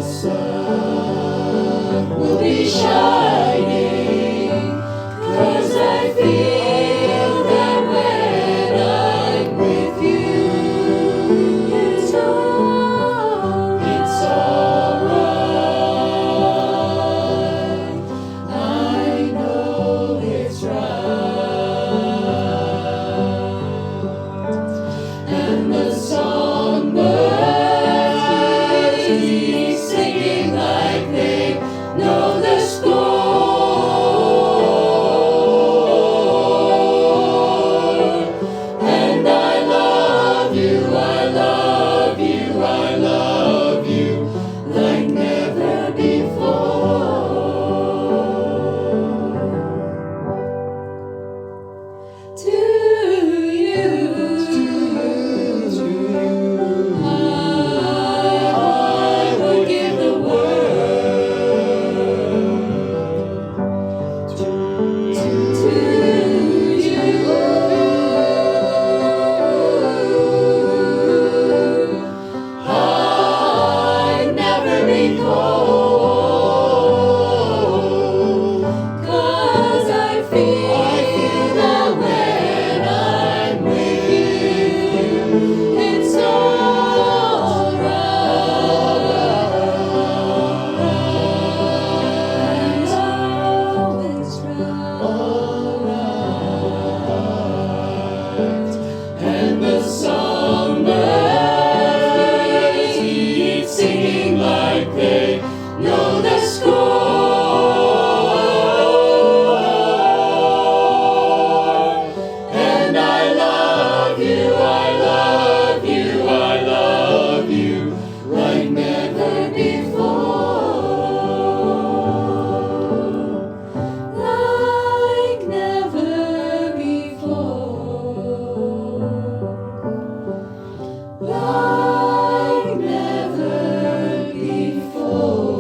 sun will be shining, 'cause I feel that when I'm with you, it's alright. I know it's right. And the songbirds keep singing like they know the score. And I love you, I love you, I love you like never before. To you, I would give the world. To you, I'd never be cold, 'cause I feel that when I'm with you, it's alright. Alright. And the songbirds keep singing like they know the score. And I love you, I love you, I love you like never before. Like never before. Like never before.